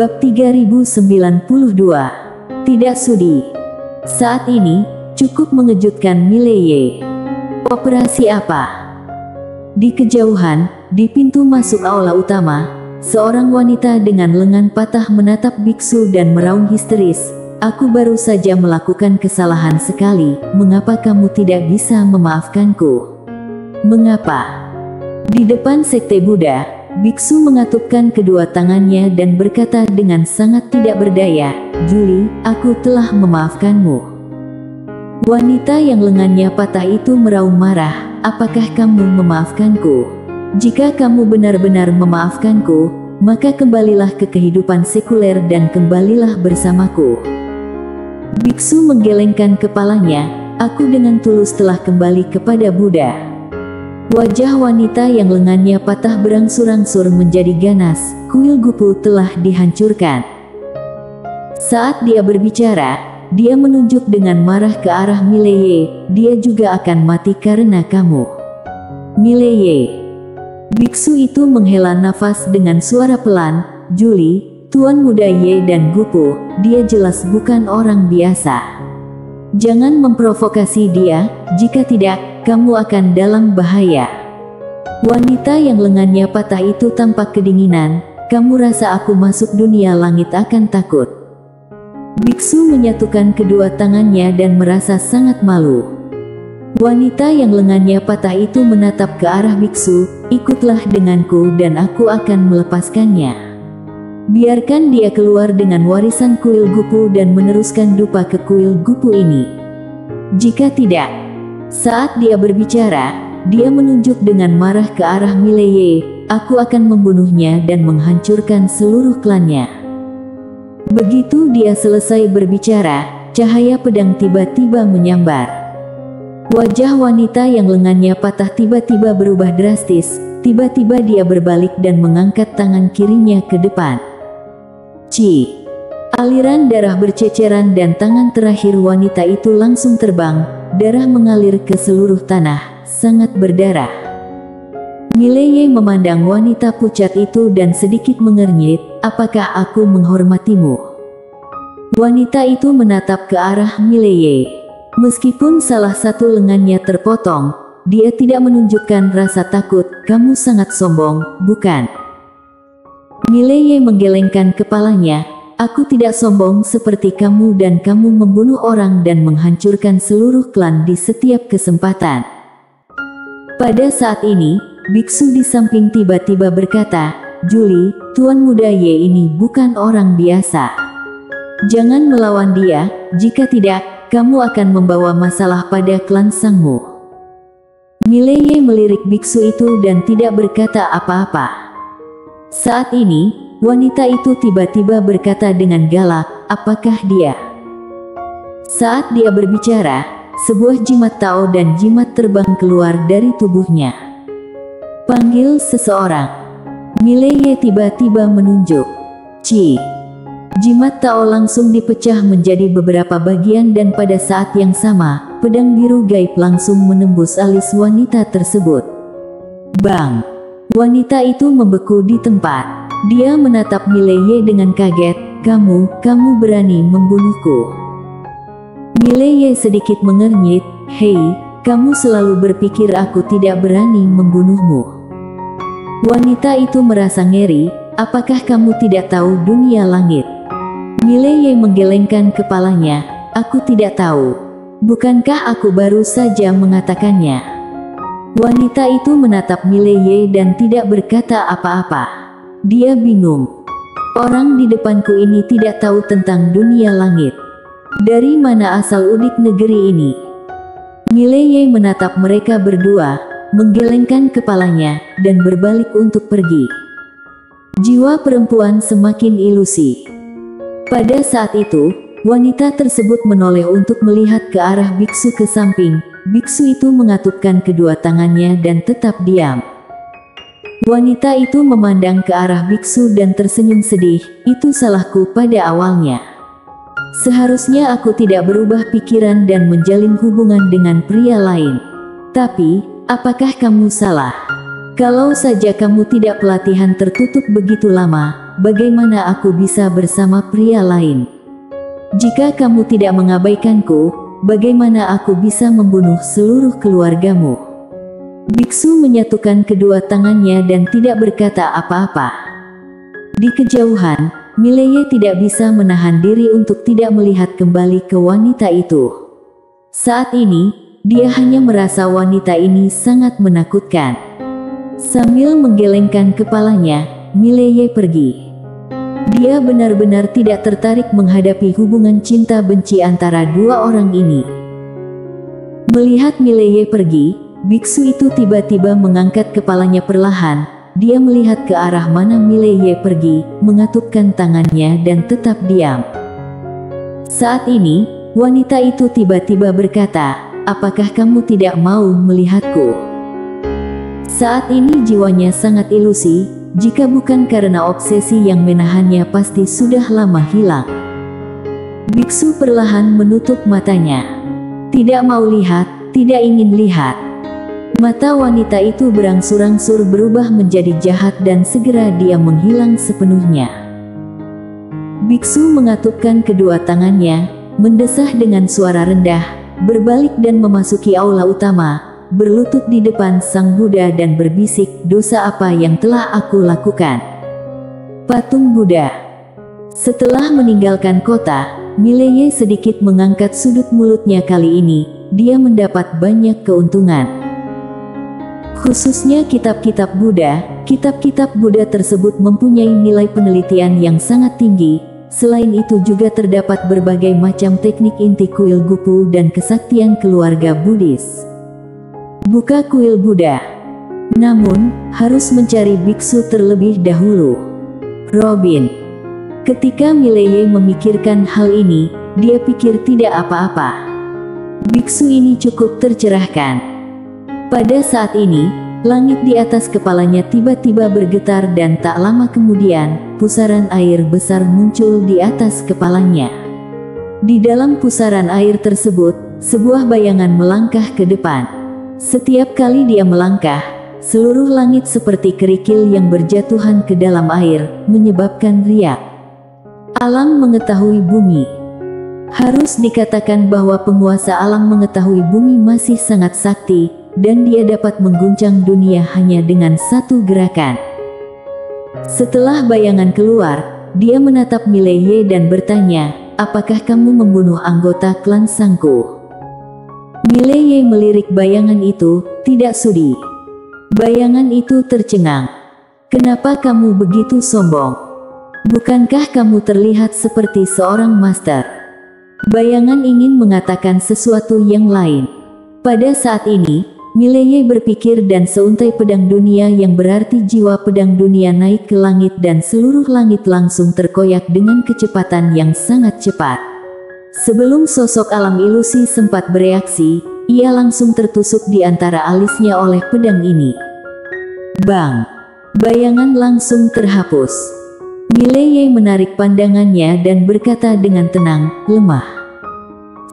Bab 3092. Tidak sudi. Saat ini, cukup mengejutkan Mileye. Operasi apa? Di kejauhan, di pintu masuk aula utama, seorang wanita dengan lengan patah menatap biksu dan meraung histeris. Aku baru saja melakukan kesalahan sekali, mengapa kamu tidak bisa memaafkanku? Mengapa? Di depan sekte Buddha, biksu mengatupkan kedua tangannya dan berkata dengan sangat tidak berdaya, "Julie, aku telah memaafkanmu." Wanita yang lengannya patah itu meraung marah, "Apakah kamu memaafkanku? Jika kamu benar-benar memaafkanku, maka kembalilah ke kehidupan sekuler dan kembalilah bersamaku." Biksu menggelengkan kepalanya, "Aku dengan tulus telah kembali kepada Buddha." Wajah wanita yang lengannya patah berangsur-angsur menjadi ganas, kuil Gupu telah dihancurkan. Saat dia berbicara, dia menunjuk dengan marah ke arah Mileye, "Dia juga akan mati karena kamu." Mileye. Biksu itu menghela nafas dengan suara pelan, "Julie, Tuan Muda Ye dan Gupu, dia jelas bukan orang biasa. Jangan memprovokasi dia, jika tidak, kamu akan dalam bahaya." Wanita yang lengannya patah itu tampak kedinginan, "Kamu rasa aku masuk dunia langit akan takut?" Biksu menyatukan kedua tangannya dan merasa sangat malu. Wanita yang lengannya patah itu menatap ke arah biksu, "Ikutlah denganku dan aku akan melepaskannya. Biarkan dia keluar dengan warisan kuil Gupu dan meneruskan dupa ke kuil Gupu ini. Jika tidak..." Saat dia berbicara, dia menunjuk dengan marah ke arah Mileye, "Aku akan membunuhnya dan menghancurkan seluruh klannya." Begitu dia selesai berbicara, cahaya pedang tiba-tiba menyambar. Wajah wanita yang lengannya patah tiba-tiba berubah drastis, tiba-tiba dia berbalik dan mengangkat tangan kirinya ke depan. Ci! Aliran darah berceceran dan tangan terakhir wanita itu langsung terbang, darah mengalir ke seluruh tanah, sangat berdarah. Mileye memandang wanita pucat itu dan sedikit mengernyit, "Apakah aku menghormatimu?" Wanita itu menatap ke arah Mileye. Meskipun salah satu lengannya terpotong, dia tidak menunjukkan rasa takut. "Kamu sangat sombong, bukan?" Mileye menggelengkan kepalanya, "Aku tidak sombong seperti kamu dan kamu membunuh orang dan menghancurkan seluruh klan di setiap kesempatan." Pada saat ini, biksu di samping tiba-tiba berkata, "Julie, Tuan Muda Ye ini bukan orang biasa. Jangan melawan dia, jika tidak, kamu akan membawa masalah pada klan sangmu." Mileye melirik biksu itu dan tidak berkata apa-apa. Saat ini, wanita itu tiba-tiba berkata dengan galak, "Apakah dia?" Saat dia berbicara, sebuah jimat Tao dan jimat terbang keluar dari tubuhnya. "Panggil seseorang." Mileye tiba-tiba menunjuk. Ci! Jimat Tao langsung dipecah menjadi beberapa bagian dan pada saat yang sama, pedang biru gaib langsung menembus alis wanita tersebut. Bang! Wanita itu membeku di tempat. Dia menatap Mileye dengan kaget, Kamu berani membunuhku?" Mileye sedikit mengernyit, "Hei, kamu selalu berpikir aku tidak berani membunuhmu." Wanita itu merasa ngeri, "Apakah kamu tidak tahu dunia langit?" Mileye menggelengkan kepalanya, "Aku tidak tahu. Bukankah aku baru saja mengatakannya?" Wanita itu menatap Mileye dan tidak berkata apa-apa. Dia bingung. Orang di depanku ini tidak tahu tentang dunia langit. Dari mana asal udik negeri ini? Mileye menatap mereka berdua, menggelengkan kepalanya, dan berbalik untuk pergi. Jiwa perempuan semakin ilusi. Pada saat itu, wanita tersebut menoleh untuk melihat ke arah biksu ke samping. Biksu itu mengatupkan kedua tangannya dan tetap diam. Wanita itu memandang ke arah biksu dan tersenyum sedih, "Itu salahku pada awalnya. Seharusnya aku tidak berubah pikiran dan menjalin hubungan dengan pria lain. Tapi, apakah kamu salah? Kalau saja kamu tidak pelatihan tertutup begitu lama, bagaimana aku bisa bersama pria lain? Jika kamu tidak mengabaikanku, bagaimana aku bisa membunuh seluruh keluargamu?" Biksu menyatukan kedua tangannya dan tidak berkata apa-apa. Di kejauhan, Mileye tidak bisa menahan diri untuk tidak melihat kembali ke wanita itu. Saat ini, dia hanya merasa wanita ini sangat menakutkan. Sambil menggelengkan kepalanya, Mileye pergi. Dia benar-benar tidak tertarik menghadapi hubungan cinta benci antara dua orang ini. Melihat Mileye pergi, biksu itu tiba-tiba mengangkat kepalanya perlahan. Dia melihat ke arah mana Mileye pergi, mengatupkan tangannya dan tetap diam. Saat ini, wanita itu tiba-tiba berkata, "Apakah kamu tidak mau melihatku?" Saat ini jiwanya sangat ilusi, jika bukan karena obsesi yang menahannya pasti sudah lama hilang. Biksu perlahan menutup matanya. Tidak mau lihat, tidak ingin lihat. Mata wanita itu berangsur-angsur berubah menjadi jahat dan segera dia menghilang sepenuhnya. Biksu mengatupkan kedua tangannya, mendesah dengan suara rendah, berbalik dan memasuki aula utama, berlutut di depan Sang Buddha dan berbisik, "Dosa apa yang telah aku lakukan?" Patung Buddha. Setelah meninggalkan kota, Mileye sedikit mengangkat sudut mulutnya. Kali ini, dia mendapat banyak keuntungan. Khususnya kitab-kitab Buddha, kitab-kitab Buddha tersebut mempunyai nilai penelitian yang sangat tinggi. Selain itu juga terdapat berbagai macam teknik inti kuil Gupu dan kesaktian keluarga Buddhis. Buka kuil Buddha. Namun, harus mencari biksu terlebih dahulu. Robin. Ketika Mileye memikirkan hal ini, dia pikir tidak apa-apa. Biksu ini cukup tercerahkan. Pada saat ini, langit di atas kepalanya tiba-tiba bergetar dan tak lama kemudian, pusaran air besar muncul di atas kepalanya. Di dalam pusaran air tersebut, sebuah bayangan melangkah ke depan. Setiap kali dia melangkah, seluruh langit seperti kerikil yang berjatuhan ke dalam air, menyebabkan riak. Alam mengetahui bumi. Harus dikatakan bahwa penguasa alam mengetahui bumi masih sangat sakti, dan dia dapat mengguncang dunia hanya dengan satu gerakan. Setelah bayangan keluar, dia menatap Mileye dan bertanya, "Apakah kamu membunuh anggota klan Sangku?" Mileye melirik bayangan itu, "Tidak sudi." Bayangan itu tercengang. "Kenapa kamu begitu sombong? Bukankah kamu terlihat seperti seorang master?" Bayangan ingin mengatakan sesuatu yang lain. Pada saat ini, Mileye berpikir dan seuntai pedang dunia yang berarti jiwa pedang dunia naik ke langit dan seluruh langit langsung terkoyak dengan kecepatan yang sangat cepat. Sebelum sosok alam ilusi sempat bereaksi, ia langsung tertusuk di antara alisnya oleh pedang ini. Bang! Bayangan langsung terhapus. Mileye menarik pandangannya dan berkata dengan tenang, "Lemah."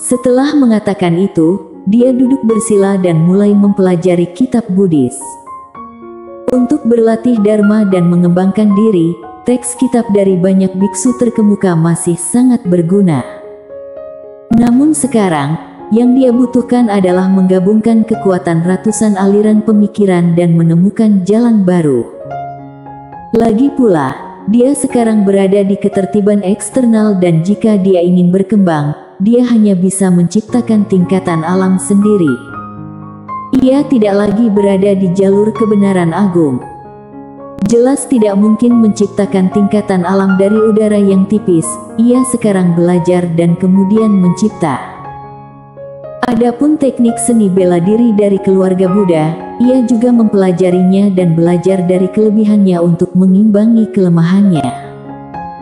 Setelah mengatakan itu, dia duduk bersila dan mulai mempelajari kitab Buddhis. Untuk berlatih dharma dan mengembangkan diri, teks kitab dari banyak biksu terkemuka masih sangat berguna. Namun sekarang, yang dia butuhkan adalah menggabungkan kekuatan ratusan aliran pemikiran dan menemukan jalan baru. Lagi pula, dia sekarang berada di ketertiban eksternal dan jika dia ingin berkembang, dia hanya bisa menciptakan tingkatan alam sendiri. Ia tidak lagi berada di jalur kebenaran agung. Jelas tidak mungkin menciptakan tingkatan alam dari udara yang tipis. Ia sekarang belajar dan kemudian mencipta. Adapun teknik seni bela diri dari keluarga Buddha, ia juga mempelajarinya dan belajar dari kelebihannya untuk mengimbangi kelemahannya.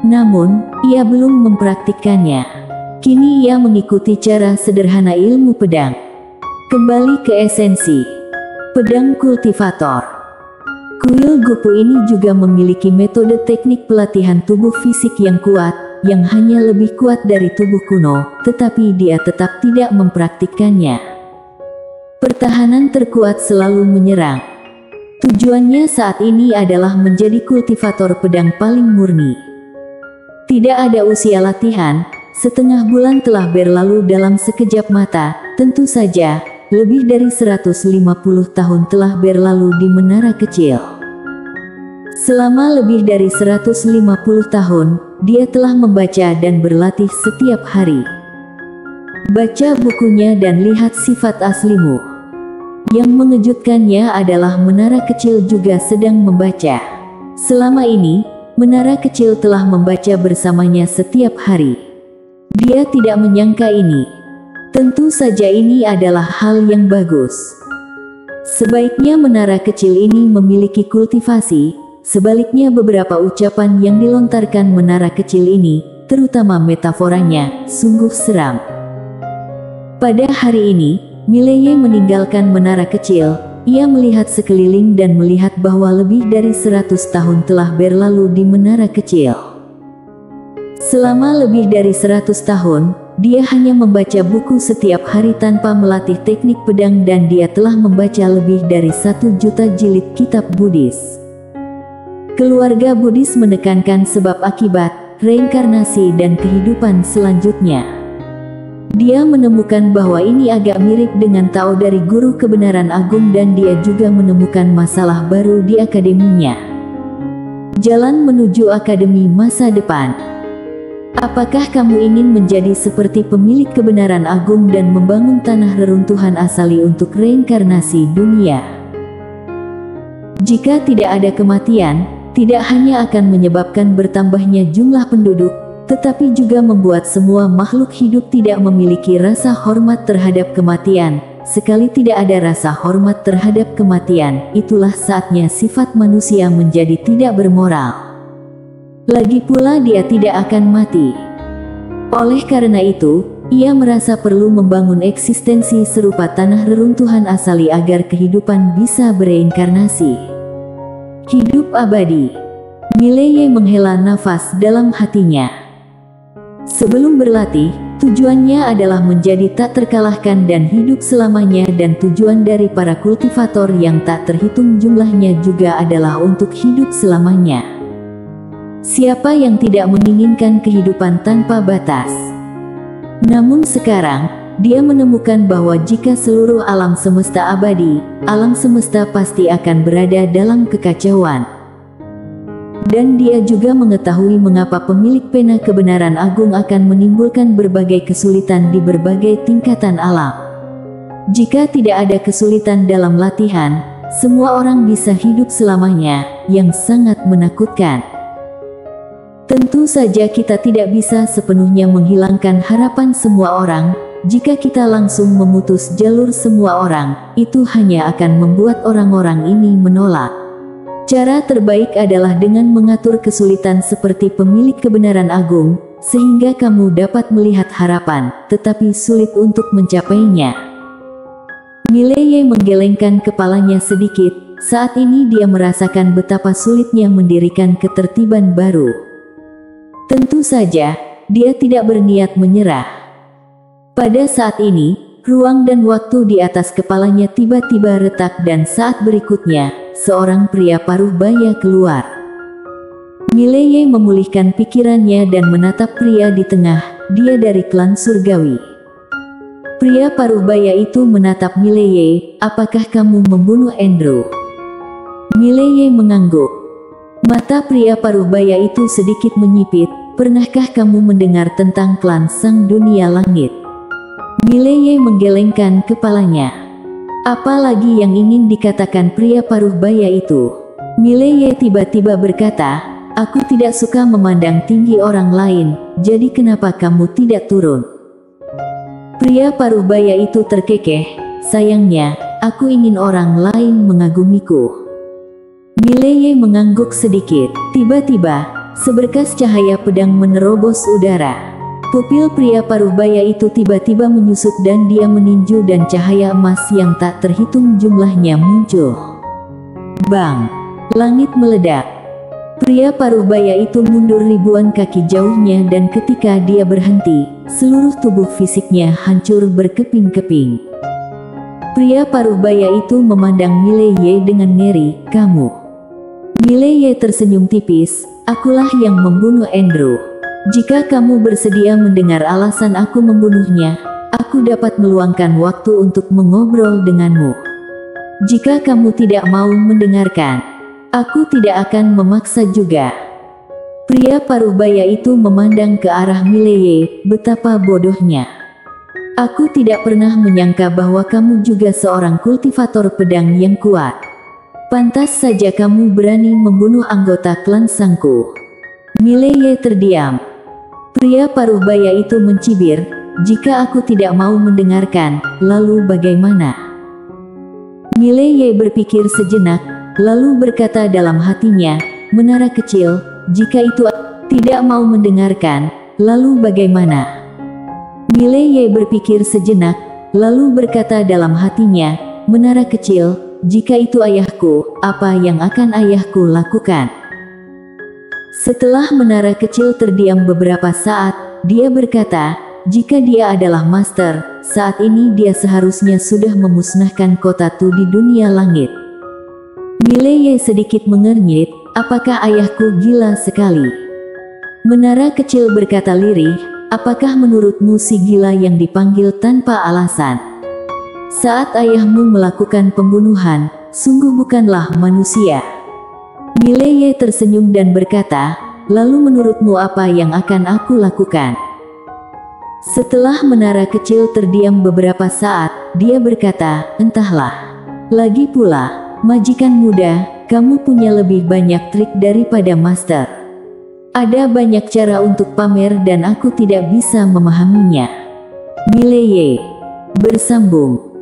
Namun, ia belum mempraktikkannya. Kini ia mengikuti cara sederhana ilmu pedang. Kembali ke esensi. Pedang kultivator. Kuil Gupu ini juga memiliki metode teknik pelatihan tubuh fisik yang kuat, yang hanya lebih kuat dari tubuh kuno, tetapi dia tetap tidak mempraktikkannya. Pertahanan terkuat selalu menyerang. Tujuannya saat ini adalah menjadi kultivator pedang paling murni. Tidak ada usia latihan, setengah bulan telah berlalu dalam sekejap mata, tentu saja, lebih dari 150 tahun telah berlalu di menara kecil. Selama lebih dari 150 tahun, dia telah membaca dan berlatih setiap hari. Baca bukunya dan lihat sifat aslimu. Yang mengejutkannya adalah menara kecil juga sedang membaca. Selama ini, menara kecil telah membaca bersamanya setiap hari. Dia tidak menyangka ini. Tentu saja ini adalah hal yang bagus. Sebaiknya menara kecil ini memiliki kultivasi, sebaliknya beberapa ucapan yang dilontarkan menara kecil ini, terutama metaforanya, sungguh seram. Pada hari ini, Mileye meninggalkan menara kecil. Ia melihat sekeliling dan melihat bahwa lebih dari 100 tahun telah berlalu di menara kecil. Selama lebih dari 100 tahun, dia hanya membaca buku setiap hari tanpa melatih teknik pedang dan dia telah membaca lebih dari 1 juta jilid kitab Buddhis. Keluarga Buddhis menekankan sebab akibat, reinkarnasi dan kehidupan selanjutnya. Dia menemukan bahwa ini agak mirip dengan Tao dari Guru Kebenaran Agung dan dia juga menemukan masalah baru di akademinya. Jalan menuju akademi masa depan. Apakah kamu ingin menjadi seperti pemilik kebenaran agung dan membangun tanah reruntuhan asali untuk reinkarnasi dunia? Jika tidak ada kematian, tidak hanya akan menyebabkan bertambahnya jumlah penduduk, tetapi juga membuat semua makhluk hidup tidak memiliki rasa hormat terhadap kematian. Sekali tidak ada rasa hormat terhadap kematian, itulah saatnya sifat manusia menjadi tidak bermoral. Lagi pula dia tidak akan mati. Oleh karena itu, ia merasa perlu membangun eksistensi serupa tanah reruntuhan asali agar kehidupan bisa bereinkarnasi. Hidup abadi. Mileye menghela nafas dalam hatinya. Sebelum berlatih, tujuannya adalah menjadi tak terkalahkan dan hidup selamanya dan tujuan dari para kultivator yang tak terhitung jumlahnya juga adalah untuk hidup selamanya. Siapa yang tidak menginginkan kehidupan tanpa batas? Namun sekarang, dia menemukan bahwa jika seluruh alam semesta abadi, alam semesta pasti akan berada dalam kekacauan. Dan dia juga mengetahui mengapa pemilik pena kebenaran agung akan menimbulkan berbagai kesulitan di berbagai tingkatan alam. Jika tidak ada kesulitan dalam latihan, semua orang bisa hidup selamanya, yang sangat menakutkan. Tentu saja kita tidak bisa sepenuhnya menghilangkan harapan semua orang. Jika kita langsung memutus jalur semua orang, itu hanya akan membuat orang-orang ini menolak. Cara terbaik adalah dengan mengatur kesulitan seperti pemilik kebenaran agung, sehingga kamu dapat melihat harapan, tetapi sulit untuk mencapainya. Mileye menggelengkan kepalanya sedikit, saat ini dia merasakan betapa sulitnya mendirikan ketertiban baru. Tentu saja, dia tidak berniat menyerah. Pada saat ini, ruang dan waktu di atas kepalanya tiba-tiba retak dan saat berikutnya, seorang pria paruh baya keluar. Mileye memulihkan pikirannya dan menatap pria di tengah, dia dari klan surgawi. Pria paruh baya itu menatap Mileye, apakah kamu membunuh Andrew? Mileye mengangguk. Mata pria paruh baya itu sedikit menyipit, pernahkah kamu mendengar tentang klan Sang Dunia Langit? Mileye menggelengkan kepalanya. Apa lagi yang ingin dikatakan pria paruh baya itu? Mileye tiba-tiba berkata, aku tidak suka memandang tinggi orang lain, jadi kenapa kamu tidak turun? Pria paruh baya itu terkekeh, sayangnya, aku ingin orang lain mengagumiku. Mileye mengangguk sedikit, tiba-tiba, seberkas cahaya pedang menerobos udara. Pupil pria paruh baya itu tiba-tiba menyusut dan dia meninju dan cahaya emas yang tak terhitung jumlahnya muncul. Bang! Langit meledak. Pria paruh baya itu mundur ribuan kaki jauhnya dan ketika dia berhenti, seluruh tubuh fisiknya hancur berkeping-keping. Pria paruh baya itu memandang Mileye dengan ngeri. "Kamu?" Mileye tersenyum tipis. "Akulah yang membunuh Andrew. Jika kamu bersedia mendengar alasan aku membunuhnya, aku dapat meluangkan waktu untuk mengobrol denganmu. Jika kamu tidak mau mendengarkan, aku tidak akan memaksa juga." Pria paruh baya itu memandang ke arah Mileye. "Betapa bodohnya. Aku tidak pernah menyangka bahwa kamu juga seorang kultivator pedang yang kuat. Pantas saja kamu berani membunuh anggota klan Sangku." Mileye terdiam. Pria paruh baya itu mencibir, "Jika aku tidak mau mendengarkan, lalu bagaimana?" Mileye berpikir sejenak, lalu berkata dalam hatinya, "Menara kecil, jika itu tidak mau mendengarkan, lalu bagaimana?" Mileye berpikir sejenak, lalu berkata dalam hatinya, "Menara kecil, jika itu ayahku, apa yang akan ayahku lakukan?" Setelah menara kecil terdiam beberapa saat, dia berkata, "Jika dia adalah master, saat ini dia seharusnya sudah memusnahkan kota Tu di dunia langit." Mileye sedikit mengernyit, "Apakah ayahku gila sekali?" Menara kecil berkata lirih, "Apakah menurutmu si gila yang dipanggil tanpa alasan? Saat ayahmu melakukan pembunuhan, sungguh bukanlah manusia." Mileye tersenyum dan berkata, "Lalu menurutmu apa yang akan aku lakukan?" Setelah menara kecil terdiam beberapa saat, dia berkata, "Entahlah. Lagi pula, majikan muda, kamu punya lebih banyak trik daripada master. Ada banyak cara untuk pamer dan aku tidak bisa memahaminya." Mileye bersambung.